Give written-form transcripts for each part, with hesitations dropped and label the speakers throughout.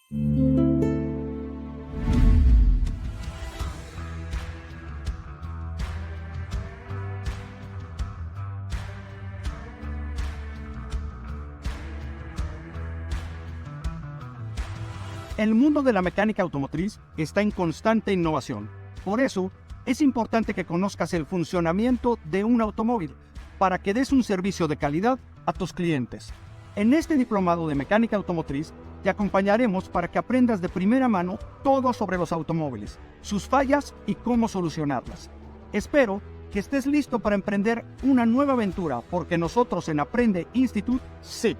Speaker 1: El mundo de la mecánica automotriz está en constante innovación. Por eso, es importante que conozcas el funcionamiento de un automóvil para que des un servicio de calidad a tus clientes. En este diplomado de mecánica automotriz, te acompañaremos para que aprendas de primera mano todo sobre los automóviles, sus fallas y cómo solucionarlas. Espero que estés listo para emprender una nueva aventura, porque nosotros en Aprende Institute, sí.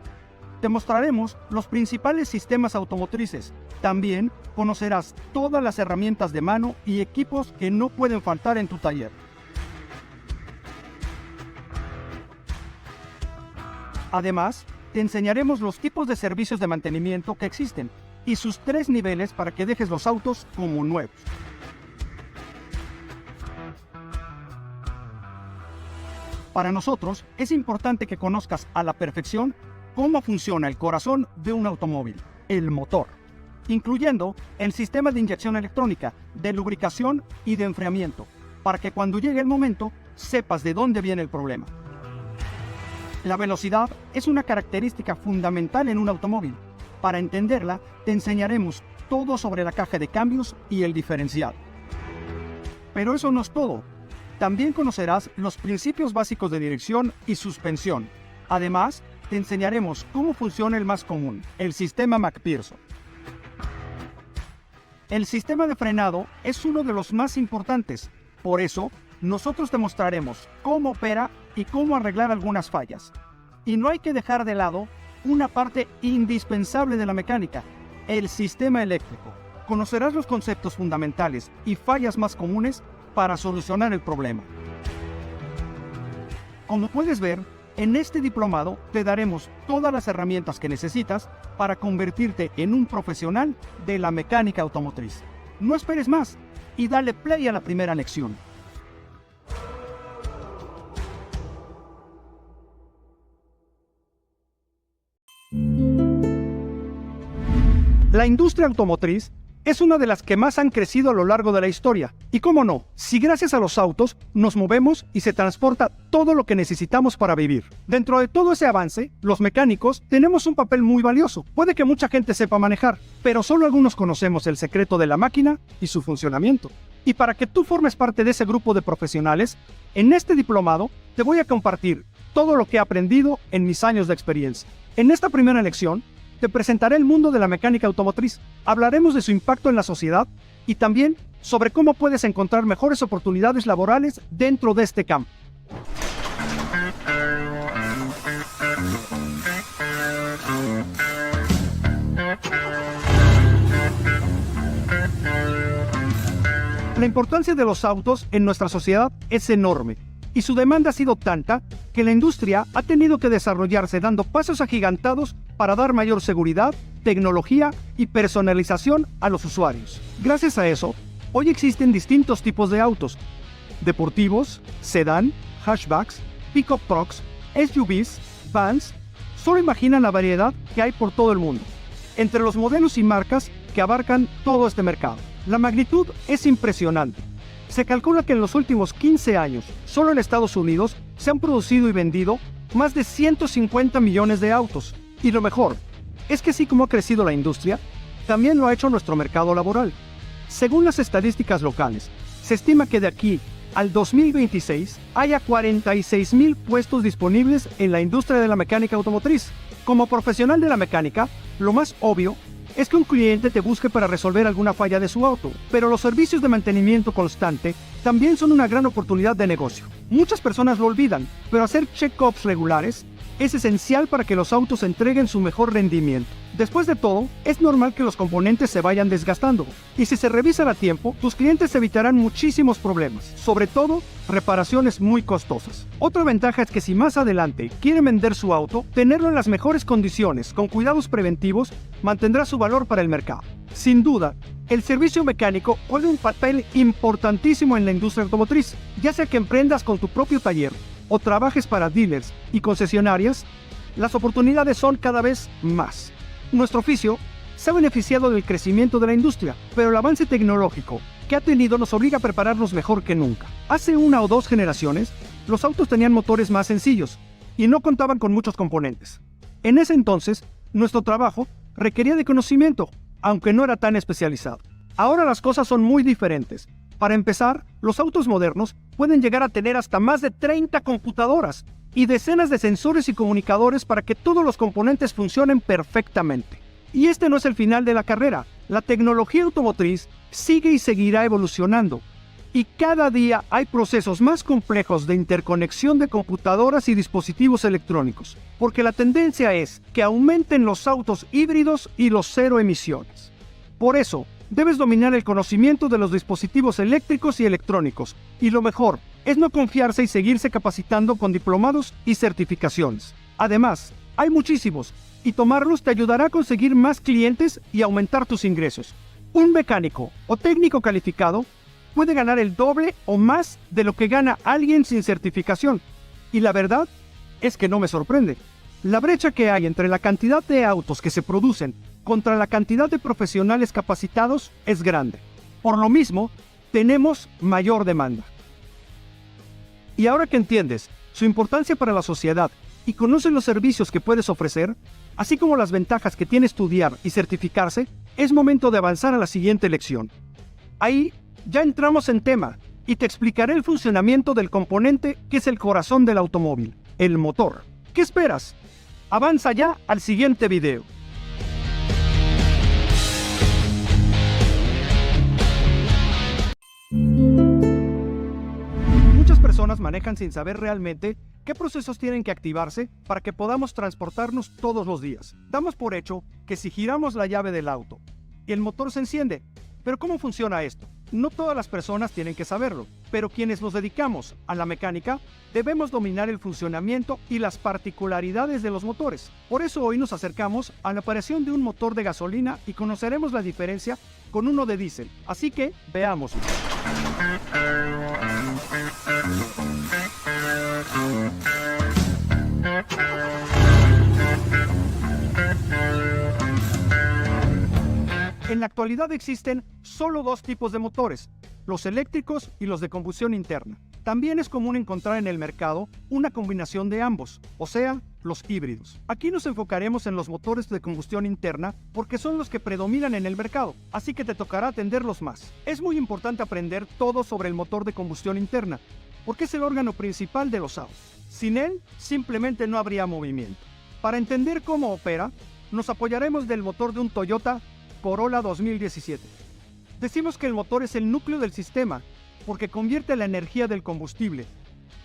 Speaker 1: Te mostraremos los principales sistemas automotrices. También conocerás todas las herramientas de mano y equipos que no pueden faltar en tu taller. Además, te enseñaremos los tipos de servicios de mantenimiento que existen y sus 3 niveles para que dejes los autos como nuevos. Para nosotros, es importante que conozcas a la perfección cómo funciona el corazón de un automóvil, el motor, incluyendo el sistema de inyección electrónica, de lubricación y de enfriamiento, para que cuando llegue el momento sepas de dónde viene el problema. La velocidad es una característica fundamental en un automóvil. Para entenderla, te enseñaremos todo sobre la caja de cambios y el diferencial. Pero eso no es todo. También conocerás los principios básicos de dirección y suspensión. Además, te enseñaremos cómo funciona el más común, el sistema McPherson. El sistema de frenado es uno de los más importantes. Por eso, nosotros te mostraremos cómo opera y cómo arreglar algunas fallas. Y no hay que dejar de lado una parte indispensable de la mecánica, el sistema eléctrico. Conocerás los conceptos fundamentales y fallas más comunes para solucionar el problema. Como puedes ver, en este diplomado te daremos todas las herramientas que necesitas para convertirte en un profesional de la mecánica automotriz. No esperes más y dale play a la primera lección. La industria automotriz es una de las que más han crecido a lo largo de la historia. Y cómo no, si gracias a los autos nos movemos y se transporta todo lo que necesitamos para vivir. Dentro de todo ese avance, los mecánicos tenemos un papel muy valioso. Puede que mucha gente sepa manejar, pero solo algunos conocemos el secreto de la máquina y su funcionamiento. Y para que tú formes parte de ese grupo de profesionales, en este diplomado te voy a compartir todo lo que he aprendido en mis años de experiencia. En esta primera lección, te presentaré el mundo de la mecánica automotriz. Hablaremos de su impacto en la sociedad y también sobre cómo puedes encontrar mejores oportunidades laborales dentro de este campo. La importancia de los autos en nuestra sociedad es enorme y su demanda ha sido tanta que la industria ha tenido que desarrollarse dando pasos agigantados para dar mayor seguridad, tecnología y personalización a los usuarios. Gracias a eso, hoy existen distintos tipos de autos: deportivos, sedán, hatchbacks, pickup trucks, SUVs, vans. Solo imagina la variedad que hay por todo el mundo, entre los modelos y marcas que abarcan todo este mercado. La magnitud es impresionante. Se calcula que en los últimos 15 años, solo en Estados Unidos, se han producido y vendido más de 150 millones de autos. Y lo mejor, es que así como ha crecido la industria, también lo ha hecho nuestro mercado laboral. Según las estadísticas locales, se estima que de aquí al 2026 haya 46,000 puestos disponibles en la industria de la mecánica automotriz. Como profesional de la mecánica, lo más obvio es que un cliente te busque para resolver alguna falla de su auto, pero los servicios de mantenimiento constante también son una gran oportunidad de negocio. Muchas personas lo olvidan, pero hacer check-ups regulares es esencial para que los autos entreguen su mejor rendimiento. Después de todo, es normal que los componentes se vayan desgastando, y si se revisan a tiempo, tus clientes evitarán muchísimos problemas, sobre todo reparaciones muy costosas. Otra ventaja es que si más adelante quieren vender su auto, tenerlo en las mejores condiciones, con cuidados preventivos, mantendrá su valor para el mercado. Sin duda, el servicio mecánico juega un papel importantísimo en la industria automotriz, ya sea que emprendas con tu propio taller o trabajes para dealers y concesionarias. Las oportunidades son cada vez más. Nuestro oficio se ha beneficiado del crecimiento de la industria, pero el avance tecnológico que ha tenido nos obliga a prepararnos mejor que nunca. Hace 1 o 2 generaciones, los autos tenían motores más sencillos y no contaban con muchos componentes. En ese entonces, nuestro trabajo requería de conocimiento, aunque no era tan especializado. Ahora las cosas son muy diferentes. Para empezar, los autos modernos pueden llegar a tener hasta más de 30 computadoras y decenas de sensores y comunicadores para que todos los componentes funcionen perfectamente. Y este no es el final de la carrera. La tecnología automotriz sigue y seguirá evolucionando. Y cada día hay procesos más complejos de interconexión de computadoras y dispositivos electrónicos, porque la tendencia es que aumenten los autos híbridos y los cero emisiones. Por eso, debes dominar el conocimiento de los dispositivos eléctricos y electrónicos, y lo mejor es no confiarse y seguirse capacitando con diplomados y certificaciones. Además, hay muchísimos, y tomarlos te ayudará a conseguir más clientes y aumentar tus ingresos. Un mecánico o técnico calificado puede ganar el doble o más de lo que gana alguien sin certificación. Y la verdad es que no me sorprende. La brecha que hay entre la cantidad de autos que se producen contra la cantidad de profesionales capacitados es grande. Por lo mismo, tenemos mayor demanda. Y ahora que entiendes su importancia para la sociedad y conoces los servicios que puedes ofrecer, así como las ventajas que tiene estudiar y certificarse, es momento de avanzar a la siguiente lección. Ahí ya entramos en tema y te explicaré el funcionamiento del componente que es el corazón del automóvil, el motor. ¿Qué esperas? Avanza ya al siguiente video. Muchas personas manejan sin saber realmente qué procesos tienen que activarse para que podamos transportarnos todos los días. Damos por hecho que si giramos la llave del auto, el motor se enciende. Pero ¿cómo funciona esto? No todas las personas tienen que saberlo, pero quienes nos dedicamos a la mecánica debemos dominar el funcionamiento y las particularidades de los motores. Por eso hoy nos acercamos a la operación de un motor de gasolina y conoceremos la diferencia con uno de diésel. Así que veámoslo. En la actualidad existen solo 2 tipos de motores, los eléctricos y los de combustión interna. También es común encontrar en el mercado una combinación de ambos, o sea, los híbridos. Aquí nos enfocaremos en los motores de combustión interna porque son los que predominan en el mercado, así que te tocará atenderlos más. Es muy importante aprender todo sobre el motor de combustión interna, porque es el órgano principal de los autos. Sin él, simplemente no habría movimiento. Para entender cómo opera, nos apoyaremos del motor de un Toyota Corolla 2017. Decimos que el motor es el núcleo del sistema porque convierte la energía del combustible,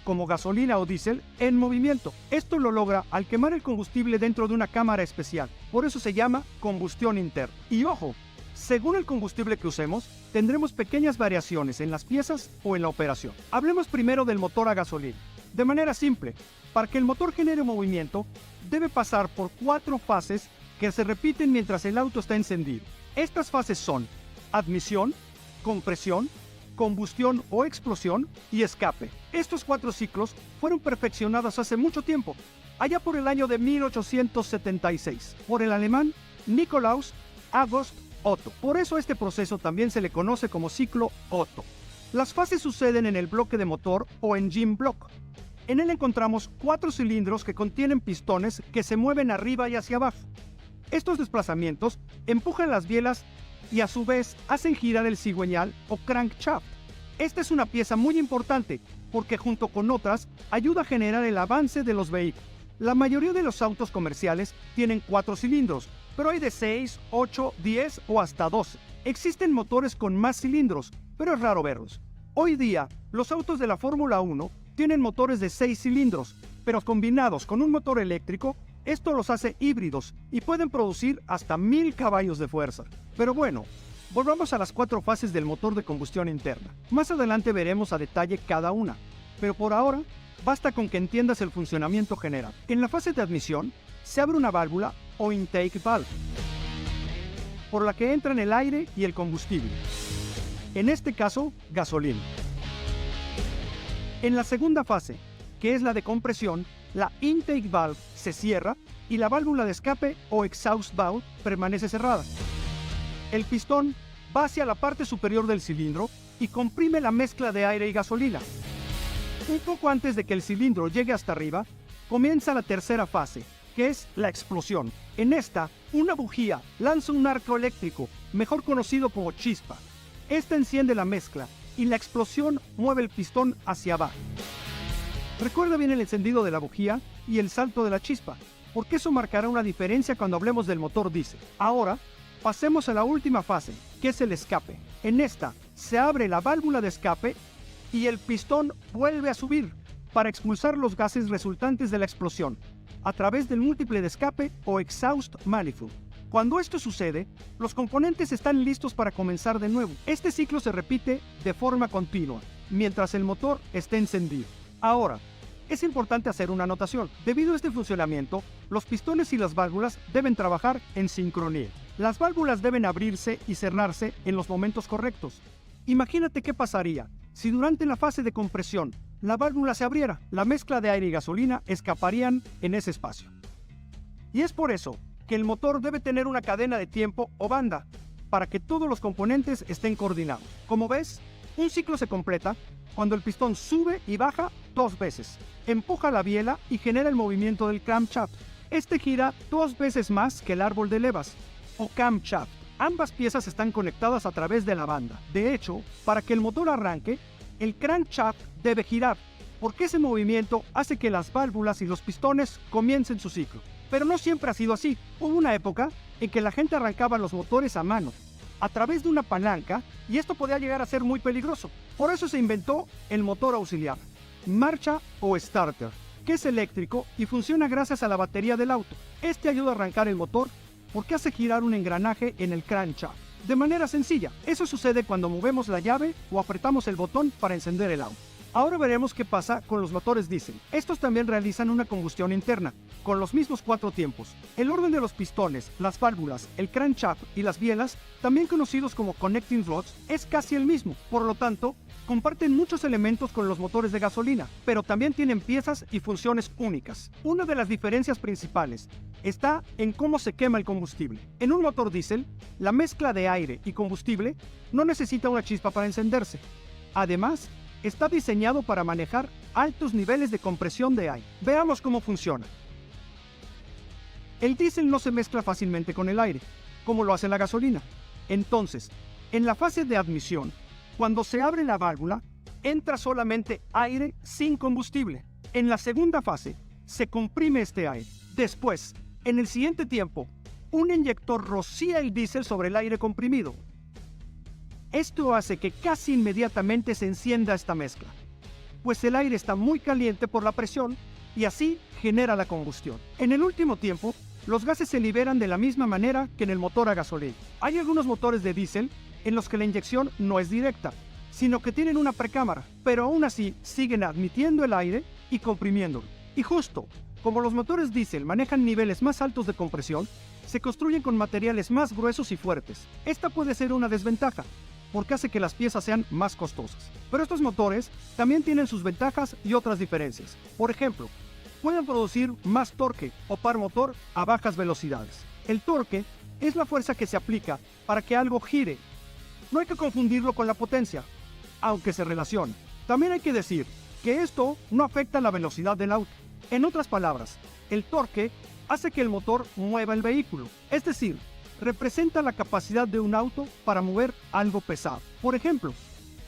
Speaker 1: como gasolina o diésel, en movimiento. Esto lo logra al quemar el combustible dentro de una cámara especial. Por eso se llama combustión interna. Y ojo, según el combustible que usemos, tendremos pequeñas variaciones en las piezas o en la operación. Hablemos primero del motor a gasolina. De manera simple, para que el motor genere movimiento, debe pasar por 4 fases que se repiten mientras el auto está encendido. Estas fases son admisión, compresión, combustión o explosión y escape. Estos 4 ciclos fueron perfeccionados hace mucho tiempo, allá por el año de 1876, por el alemán Nikolaus August Otto. Por eso este proceso también se le conoce como ciclo Otto. Las fases suceden en el bloque de motor o engine block. En él encontramos 4 cilindros que contienen pistones que se mueven arriba y hacia abajo. Estos desplazamientos empujan las bielas y a su vez hacen girar el cigüeñal o crankshaft. Esta es una pieza muy importante porque junto con otras ayuda a generar el avance de los vehículos. La mayoría de los autos comerciales tienen 4 cilindros, pero hay de 6, 8, 10 o hasta 12. Existen motores con más cilindros, pero es raro verlos. Hoy día, los autos de la Fórmula 1 tienen motores de 6 cilindros, pero combinados con un motor eléctrico, esto los hace híbridos y pueden producir hasta 1000 caballos de fuerza. Pero bueno, volvamos a las 4 fases del motor de combustión interna. Más adelante veremos a detalle cada una, pero por ahora basta con que entiendas el funcionamiento general. En la fase de admisión se abre una válvula o intake valve, por la que entran el aire y el combustible. En este caso, gasolina. En la segunda fase, que es la de compresión, la intake valve se cierra y la válvula de escape o exhaust valve permanece cerrada. El pistón va hacia la parte superior del cilindro y comprime la mezcla de aire y gasolina. Un poco antes de que el cilindro llegue hasta arriba, comienza la tercera fase, que es la explosión. En esta, una bujía lanza un arco eléctrico, mejor conocido como chispa. Esta enciende la mezcla y la explosión mueve el pistón hacia abajo. Recuerda bien el encendido de la bujía y el salto de la chispa, porque eso marcará una diferencia cuando hablemos del motor diésel. Ahora, pasemos a la última fase, que es el escape. En esta, se abre la válvula de escape y el pistón vuelve a subir para expulsar los gases resultantes de la explosión a través del múltiple de escape o exhaust manifold. Cuando esto sucede, los componentes están listos para comenzar de nuevo. Este ciclo se repite de forma continua, mientras el motor esté encendido. Ahora, es importante hacer una anotación. Debido a este funcionamiento, los pistones y las válvulas deben trabajar en sincronía. Las válvulas deben abrirse y cerrarse en los momentos correctos. Imagínate qué pasaría si durante la fase de compresión la válvula se abriera. La mezcla de aire y gasolina escaparían en ese espacio. Y es por eso que el motor debe tener una cadena de tiempo o banda, para que todos los componentes estén coordinados. Como ves, un ciclo se completa cuando el pistón sube y baja 2 veces, empuja la biela y genera el movimiento del crankshaft. Este gira 2 veces más que el árbol de levas, o camshaft. Ambas piezas están conectadas a través de la banda. De hecho, para que el motor arranque, el crankshaft debe girar, porque ese movimiento hace que las válvulas y los pistones comiencen su ciclo. Pero no siempre ha sido así. Hubo una época en que la gente arrancaba los motores a mano, a través de una palanca, y esto podía llegar a ser muy peligroso. Por eso se inventó el motor auxiliar, marcha o starter, que es eléctrico y funciona gracias a la batería del auto. Este ayuda a arrancar el motor porque hace girar un engranaje en el crankshaft. De manera sencilla, eso sucede cuando movemos la llave o apretamos el botón para encender el auto. Ahora veremos qué pasa con los motores diésel. Estos también realizan una combustión interna, con los mismos 4 tiempos. El orden de los pistones, las válvulas, el crankshaft y las bielas, también conocidos como connecting rods, es casi el mismo. Por lo tanto, comparten muchos elementos con los motores de gasolina, pero también tienen piezas y funciones únicas. Una de las diferencias principales está en cómo se quema el combustible. En un motor diésel, la mezcla de aire y combustible no necesita una chispa para encenderse. Además, está diseñado para manejar altos niveles de compresión de aire. Veamos cómo funciona. El diésel no se mezcla fácilmente con el aire, como lo hace la gasolina. Entonces, en la fase de admisión, cuando se abre la válvula, entra solamente aire sin combustible. En la segunda fase, se comprime este aire. Después, en el siguiente tiempo, un inyector rocía el diésel sobre el aire comprimido. Esto hace que casi inmediatamente se encienda esta mezcla, pues el aire está muy caliente por la presión y así genera la combustión. En el último tiempo, los gases se liberan de la misma manera que en el motor a gasolina. Hay algunos motores de diésel en los que la inyección no es directa, sino que tienen una precámara, pero aún así siguen admitiendo el aire y comprimiéndolo. Y justo como los motores diésel manejan niveles más altos de compresión, se construyen con materiales más gruesos y fuertes. Esta puede ser una desventaja, porque hace que las piezas sean más costosas. Pero estos motores también tienen sus ventajas y otras diferencias. Por ejemplo, pueden producir más torque o par motor a bajas velocidades. El torque es la fuerza que se aplica para que algo gire. No hay que confundirlo con la potencia, aunque se relaciona. También hay que decir que esto no afecta la velocidad del auto. En otras palabras, el torque hace que el motor mueva el vehículo, es decir, representa la capacidad de un auto para mover algo pesado. Por ejemplo,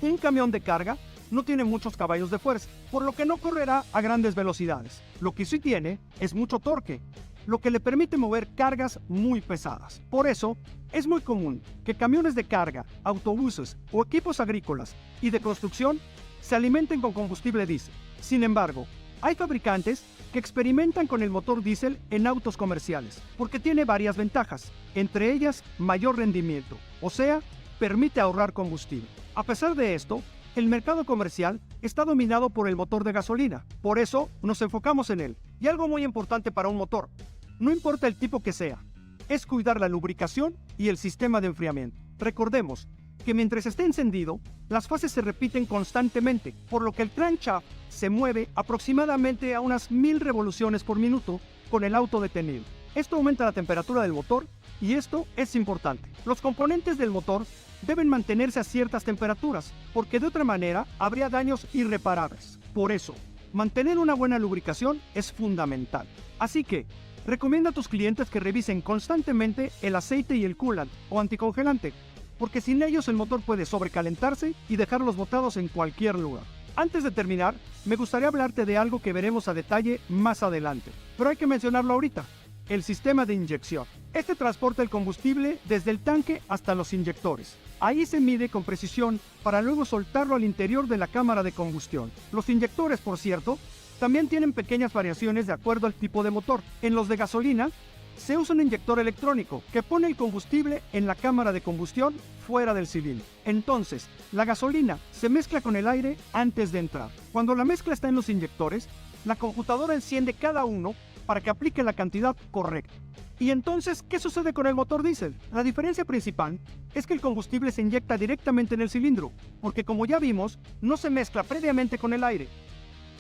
Speaker 1: un camión de carga no tiene muchos caballos de fuerza, por lo que no correrá a grandes velocidades. Lo que sí tiene es mucho torque, lo que le permite mover cargas muy pesadas. Por eso, es muy común que camiones de carga, autobuses o equipos agrícolas y de construcción se alimenten con combustible diésel. Sin embargo, hay fabricantes que experimentan con el motor diésel en autos comerciales, porque tiene varias ventajas, entre ellas mayor rendimiento, o sea, permite ahorrar combustible. A pesar de esto, el mercado comercial está dominado por el motor de gasolina, por eso nos enfocamos en él. Y algo muy importante para un motor, no importa el tipo que sea, es cuidar la lubricación y el sistema de enfriamiento. Recordemos que mientras esté encendido, las fases se repiten constantemente, por lo que el crankshaft se mueve aproximadamente a unas 1000 revoluciones por minuto con el auto detenido. Esto aumenta la temperatura del motor Y esto es importante. Los componentes del motor deben mantenerse a ciertas temperaturas, porque de otra manera habría daños irreparables. Por eso, mantener una buena lubricación es fundamental. Así que, recomienda a tus clientes que revisen constantemente el aceite y el coolant o anticongelante, porque sin ellos el motor puede sobrecalentarse y dejarlos botados en cualquier lugar. Antes de terminar, me gustaría hablarte de algo que veremos a detalle más adelante, pero hay que mencionarlo ahorita: el sistema de inyección. Este transporta el combustible desde el tanque hasta los inyectores. Ahí se mide con precisión para luego soltarlo al interior de la cámara de combustión. Los inyectores, por cierto, también tienen pequeñas variaciones de acuerdo al tipo de motor. En los de gasolina, se usa un inyector electrónico que pone el combustible en la cámara de combustión fuera del cilindro. Entonces, la gasolina se mezcla con el aire antes de entrar. Cuando la mezcla está en los inyectores, la computadora enciende cada uno para que aplique la cantidad correcta. ¿Y entonces qué sucede con el motor diésel? La diferencia principal es que el combustible se inyecta directamente en el cilindro, porque como ya vimos, no se mezcla previamente con el aire.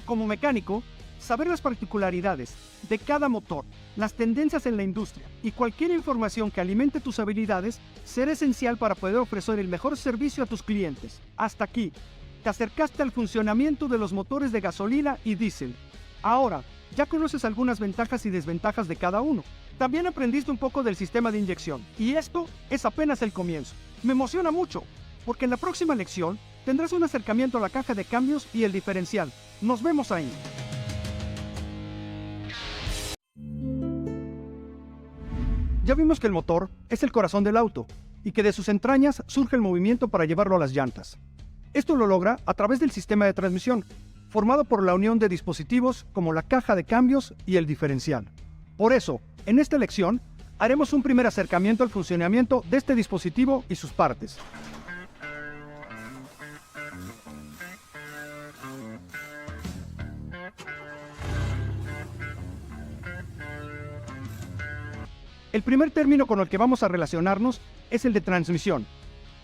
Speaker 1: Como mecánico, saber las particularidades de cada motor, las tendencias en la industria y cualquier información que alimente tus habilidades será esencial para poder ofrecer el mejor servicio a tus clientes. Hasta aquí, te acercaste al funcionamiento de los motores de gasolina y diésel. Ahora, ya conoces algunas ventajas y desventajas de cada uno. También aprendiste un poco del sistema de inyección, y esto es apenas el comienzo. Me emociona mucho, porque en la próxima lección tendrás un acercamiento a la caja de cambios y el diferencial. Nos vemos ahí. Ya vimos que el motor es el corazón del auto, y que de sus entrañas surge el movimiento para llevarlo a las llantas. Esto lo logra a través del sistema de transmisión, formado por la unión de dispositivos como la caja de cambios y el diferencial. Por eso, en esta lección, haremos un primer acercamiento al funcionamiento de este dispositivo y sus partes. El primer término con el que vamos a relacionarnos es el de transmisión.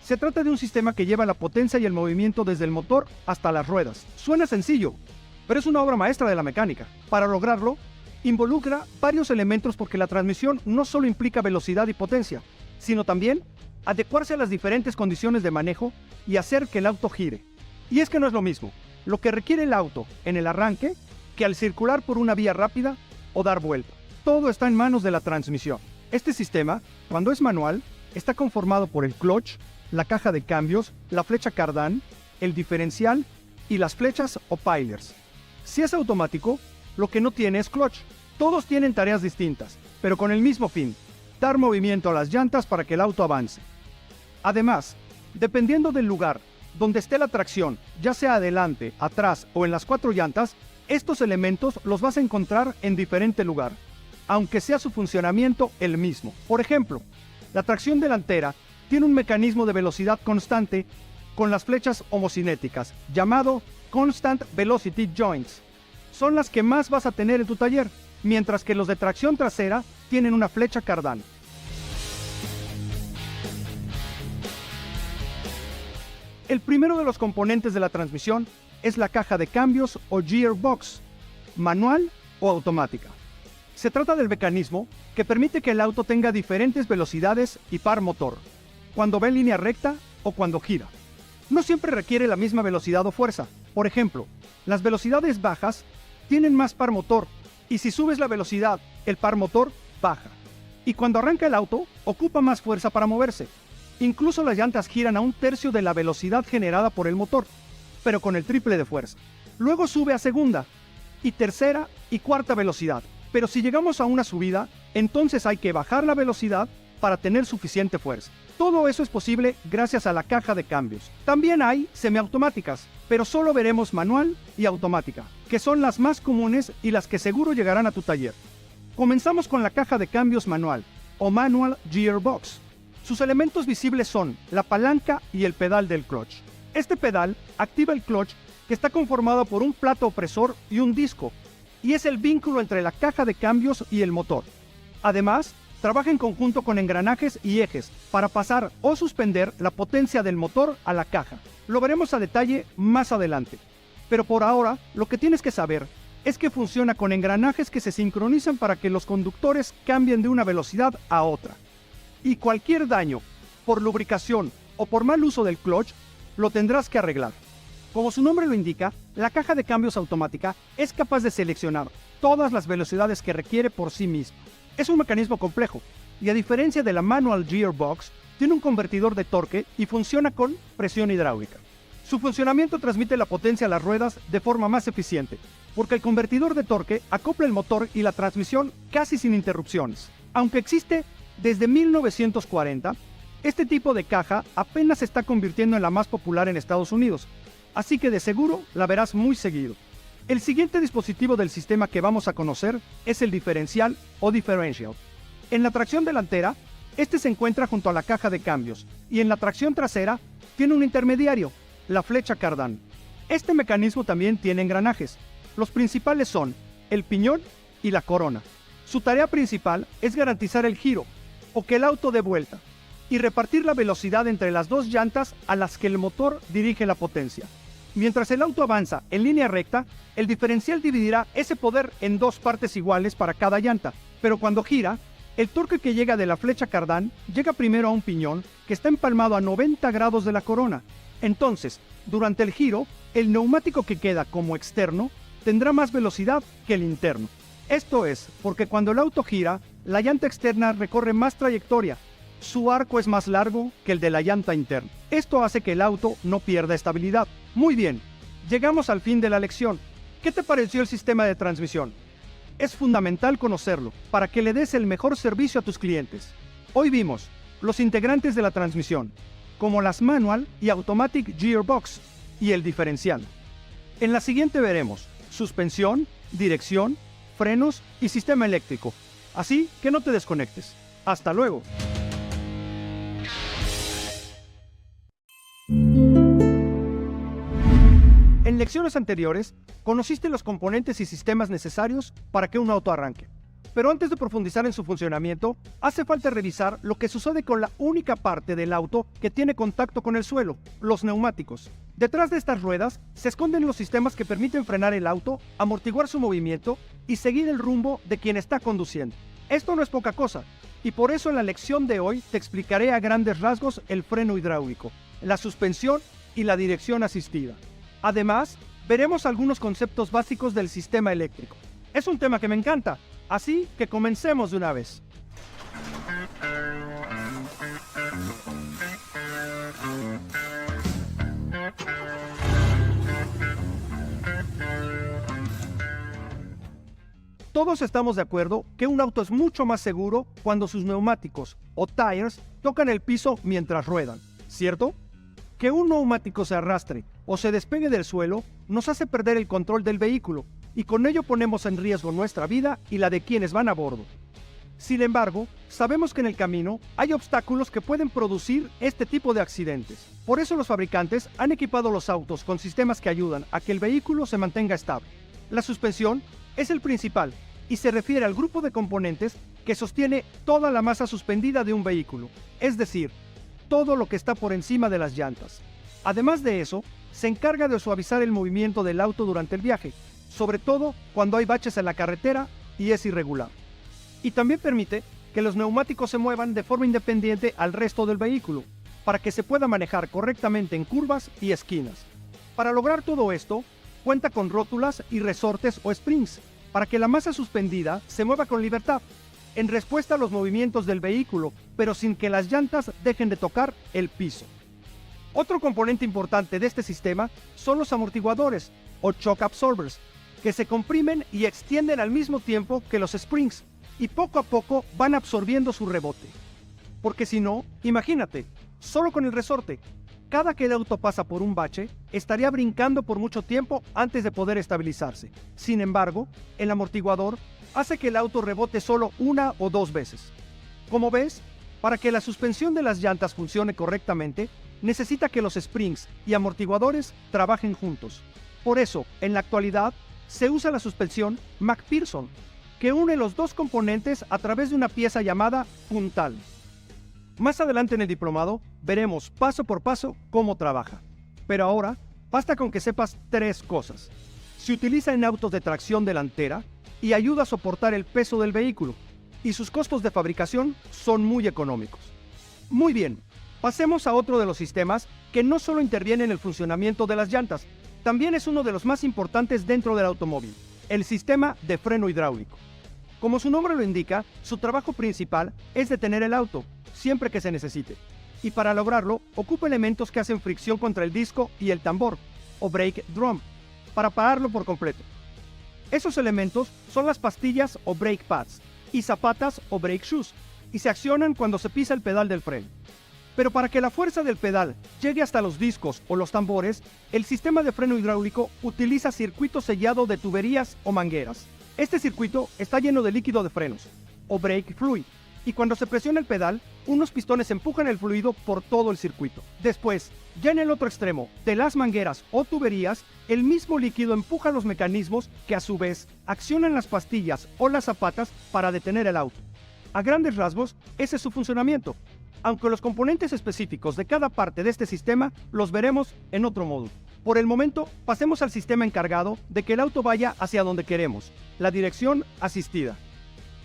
Speaker 1: Se trata de un sistema que lleva la potencia y el movimiento desde el motor hasta las ruedas. Suena sencillo, pero es una obra maestra de la mecánica. Para lograrlo, involucra varios elementos porque la transmisión no solo implica velocidad y potencia, sino también adecuarse a las diferentes condiciones de manejo y hacer que el auto gire. Y es que no es lo mismo lo que requiere el auto en el arranque que al circular por una vía rápida o dar vuelta. Todo está en manos de la transmisión. Este sistema, cuando es manual, está conformado por el clutch, la caja de cambios, la flecha cardán, el diferencial y las flechas o pilers. Si es automático, lo que no tiene es clutch. Todos tienen tareas distintas, pero con el mismo fin: dar movimiento a las llantas para que el auto avance. Además, dependiendo del lugar donde esté la tracción, ya sea adelante, atrás o en las cuatro llantas, estos elementos los vas a encontrar en diferente lugar, aunque sea su funcionamiento el mismo. Por ejemplo, la tracción delantera tiene un mecanismo de velocidad constante con las flechas homocinéticas, llamado Constant Velocity Joints. Son las que más vas a tener en tu taller, mientras que los de tracción trasera tienen una flecha cardán. El primero de los componentes de la transmisión es la caja de cambios o gearbox, manual o automática. Se trata del mecanismo que permite que el auto tenga diferentes velocidades y par motor, cuando va en línea recta o cuando gira. No siempre requiere la misma velocidad o fuerza. Por ejemplo, las velocidades bajas tienen más par motor, y si subes la velocidad, el par motor baja. Y cuando arranca el auto, ocupa más fuerza para moverse. Incluso las llantas giran a 1/3 de la velocidad generada por el motor, pero con el triple de fuerza. Luego sube a segunda, y tercera y cuarta velocidad. Pero si llegamos a una subida, entonces hay que bajar la velocidad para tener suficiente fuerza. Todo eso es posible gracias a la caja de cambios. También hay semiautomáticas, pero solo veremos manual y automática, que son las más comunes y las que seguro llegarán a tu taller. Comenzamos con la caja de cambios manual, o Manual Gearbox. Sus elementos visibles son la palanca y el pedal del clutch. Este pedal activa el clutch, que está conformado por un plato opresor y un disco, y es el vínculo entre la caja de cambios y el motor. Además, trabaja en conjunto con engranajes y ejes para pasar o suspender la potencia del motor a la caja. Lo veremos a detalle más adelante. Pero por ahora, lo que tienes que saber es que funciona con engranajes que se sincronizan para que los conductores cambien de una velocidad a otra. y cualquier daño, por lubricación o por mal uso del clutch, lo tendrás que arreglar. Como su nombre lo indica, la caja de cambios automática es capaz de seleccionar todas las velocidades que requiere por sí misma. Es un mecanismo complejo, y a diferencia de la manual gearbox, tiene un convertidor de torque y funciona con presión hidráulica. Su funcionamiento transmite la potencia a las ruedas de forma más eficiente, porque el convertidor de torque acopla el motor y la transmisión casi sin interrupciones. Aunque existe desde 1940, este tipo de caja apenas se está convirtiendo en la más popular en Estados Unidos, así que de seguro la verás muy seguido. El siguiente dispositivo del sistema que vamos a conocer es el diferencial o differential. En la tracción delantera, este se encuentra junto a la caja de cambios, y en la tracción trasera tiene un intermediario, la flecha cardán. Este mecanismo también tiene engranajes. Los principales son el piñón y la corona. Su tarea principal es garantizar el giro, o que el auto dé vuelta, y repartir la velocidad entre las dos llantas a las que el motor dirige la potencia. Mientras el auto avanza en línea recta, el diferencial dividirá ese poder en dos partes iguales para cada llanta, pero cuando gira, el torque que llega de la flecha cardán llega primero a un piñón que está empalmado a 90 grados de la corona. Entonces, durante el giro, el neumático que queda como externo tendrá más velocidad que el interno. Esto es porque cuando el auto gira, la llanta externa recorre más trayectoria. Su arco es más largo que el de la llanta interna. Esto hace que el auto no pierda estabilidad. Muy bien, llegamos al fin de la lección. ¿Qué te pareció el sistema de transmisión? Es fundamental conocerlo para que le des el mejor servicio a tus clientes. Hoy vimos los integrantes de la transmisión, como las manual y automatic gearbox y el diferencial. En la siguiente veremos suspensión, dirección, frenos y sistema eléctrico. Así que no te desconectes. ¡Hasta luego! En lecciones anteriores, conociste los componentes y sistemas necesarios para que un auto arranque. Pero antes de profundizar en su funcionamiento, hace falta revisar lo que sucede con la única parte del auto que tiene contacto con el suelo, los neumáticos. Detrás de estas ruedas se esconden los sistemas que permiten frenar el auto, amortiguar su movimiento y seguir el rumbo de quien está conduciendo. Esto no es poca cosa, y por eso en la lección de hoy te explicaré a grandes rasgos el freno hidráulico, la suspensión y la dirección asistida. Además, veremos algunos conceptos básicos del sistema eléctrico. Es un tema que me encanta, así que comencemos de una vez. Todos estamos de acuerdo que un auto es mucho más seguro cuando sus neumáticos o tires tocan el piso mientras ruedan, ¿cierto? Que un neumático se arrastre o se despegue del suelo nos hace perder el control del vehículo y con ello ponemos en riesgo nuestra vida y la de quienes van a bordo. Sin embargo, sabemos que en el camino hay obstáculos que pueden producir este tipo de accidentes. Por eso los fabricantes han equipado los autos con sistemas que ayudan a que el vehículo se mantenga estable. La suspensión es el principal y se refiere al grupo de componentes que sostiene toda la masa suspendida de un vehículo, es decir, todo lo que está por encima de las llantas. Además de eso, se encarga de suavizar el movimiento del auto durante el viaje, sobre todo cuando hay baches en la carretera y es irregular. Y también permite que los neumáticos se muevan de forma independiente al resto del vehículo, para que se pueda manejar correctamente en curvas y esquinas. Para lograr todo esto, cuenta con rótulas y resortes o springs, para que la masa suspendida se mueva con libertad, en respuesta a los movimientos del vehículo, pero sin que las llantas dejen de tocar el piso. Otro componente importante de este sistema son los amortiguadores, o shock absorbers, que se comprimen y extienden al mismo tiempo que los springs, y poco a poco van absorbiendo su rebote. Porque si no, imagínate, solo con el resorte, cada que el auto pasa por un bache, estaría brincando por mucho tiempo antes de poder estabilizarse. Sin embargo, el amortiguador hace que el auto rebote solo una o dos veces. Como ves, para que la suspensión de las llantas funcione correctamente, necesita que los springs y amortiguadores trabajen juntos. Por eso, en la actualidad, se usa la suspensión McPherson, que une los dos componentes a través de una pieza llamada puntal. Más adelante en el diplomado, veremos paso por paso cómo trabaja. Pero ahora, basta con que sepas tres cosas. Se utiliza en autos de tracción delantera y ayuda a soportar el peso del vehículo. y sus costos de fabricación son muy económicos. Muy bien, pasemos a otro de los sistemas que no solo interviene en el funcionamiento de las llantas, también es uno de los más importantes dentro del automóvil, el sistema de freno hidráulico. Como su nombre lo indica, su trabajo principal es detener el auto, siempre que se necesite, y para lograrlo ocupa elementos que hacen fricción contra el disco y el tambor, o brake drum, para pararlo por completo. Esos elementos son las pastillas o brake pads, y zapatas o brake shoes, y se accionan cuando se pisa el pedal del freno. Pero para que la fuerza del pedal llegue hasta los discos o los tambores, el sistema de freno hidráulico utiliza circuito sellado de tuberías o mangueras. Este circuito está lleno de líquido de frenos, o brake fluid, y cuando se presiona el pedal, unos pistones empujan el fluido por todo el circuito. Después, ya en el otro extremo de las mangueras o tuberías, el mismo líquido empuja los mecanismos que a su vez accionan las pastillas o las zapatas para detener el auto. A grandes rasgos, ese es su funcionamiento, aunque los componentes específicos de cada parte de este sistema los veremos en otro módulo. Por el momento, pasemos al sistema encargado de que el auto vaya hacia donde queremos, la dirección asistida.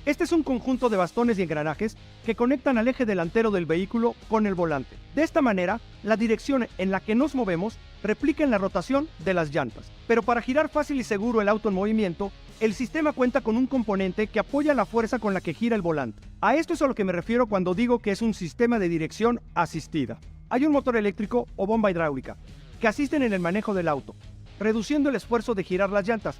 Speaker 1: Este es un conjunto de bastones y engranajes que conectan al eje delantero del vehículo con el volante. De esta manera, la dirección en la que nos movemos replica en la rotación de las llantas. Pero para girar fácil y seguro el auto en movimiento, el sistema cuenta con un componente que apoya la fuerza con la que gira el volante. A esto es a lo que me refiero cuando digo que es un sistema de dirección asistida. Hay un motor eléctrico o bomba hidráulica que asisten en el manejo del auto, reduciendo el esfuerzo de girar las llantas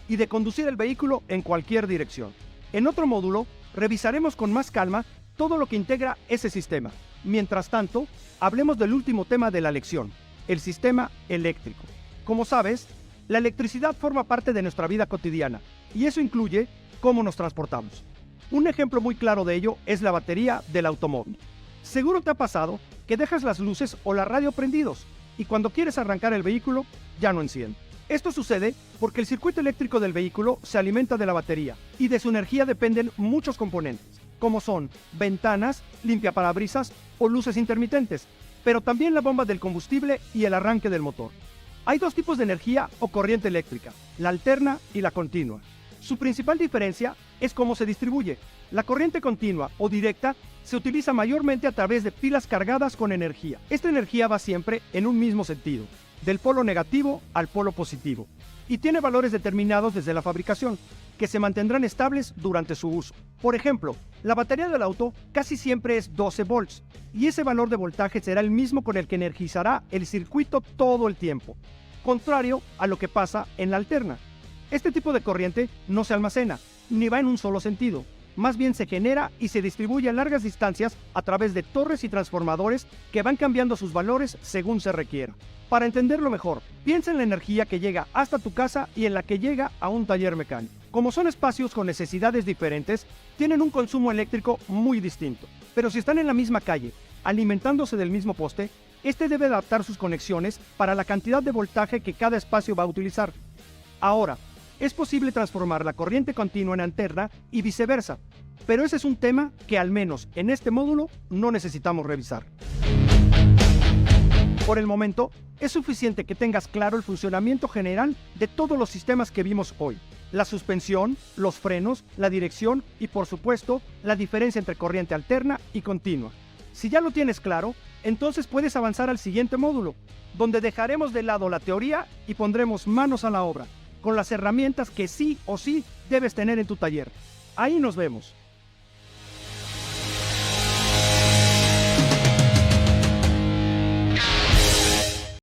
Speaker 1: y de conducir el vehículo en cualquier dirección. En otro módulo, revisaremos con más calma todo lo que integra ese sistema. Mientras tanto, hablemos del último tema de la lección, el sistema eléctrico. Como sabes, la electricidad forma parte de nuestra vida cotidiana, y eso incluye cómo nos transportamos. Un ejemplo muy claro de ello es la batería del automóvil. Seguro te ha pasado que dejas las luces o la radio prendidos, y cuando quieres arrancar el vehículo, ya no enciende. Esto sucede porque el circuito eléctrico del vehículo se alimenta de la batería, y de su energía dependen muchos componentes, como son ventanas, limpiaparabrisas o luces intermitentes, pero también la bomba del combustible y el arranque del motor. Hay dos tipos de energía o corriente eléctrica, la alterna y la continua. Su principal diferencia es cómo se distribuye. La corriente continua o directa se utiliza mayormente a través de pilas cargadas con energía. Esta energía va siempre en un mismo sentido, del polo negativo al polo positivo, y tiene valores determinados desde la fabricación, que se mantendrán estables durante su uso. Por ejemplo, la batería del auto casi siempre es 12 volts, y ese valor de voltaje será el mismo con el que energizará el circuito todo el tiempo, contrario a lo que pasa en la alterna. Este tipo de corriente no se almacena, ni va en un solo sentido, más bien se genera y se distribuye a largas distancias a través de torres y transformadores que van cambiando sus valores según se requiera. Para entenderlo mejor, piensa en la energía que llega hasta tu casa y en la que llega a un taller mecánico. Como son espacios con necesidades diferentes, tienen un consumo eléctrico muy distinto. Pero si están en la misma calle, alimentándose del mismo poste, este debe adaptar sus conexiones para la cantidad de voltaje que cada espacio va a utilizar. Ahora, es posible transformar la corriente continua en alterna y viceversa, pero ese es un tema que al menos en este módulo no necesitamos revisar. Por el momento, es suficiente que tengas claro el funcionamiento general de todos los sistemas que vimos hoy. La suspensión, los frenos, la dirección y por supuesto, la diferencia entre corriente alterna y continua. Si ya lo tienes claro, entonces puedes avanzar al siguiente módulo, donde dejaremos de lado la teoría y pondremos manos a la obra, con las herramientas que sí o sí debes tener en tu taller. Ahí nos vemos.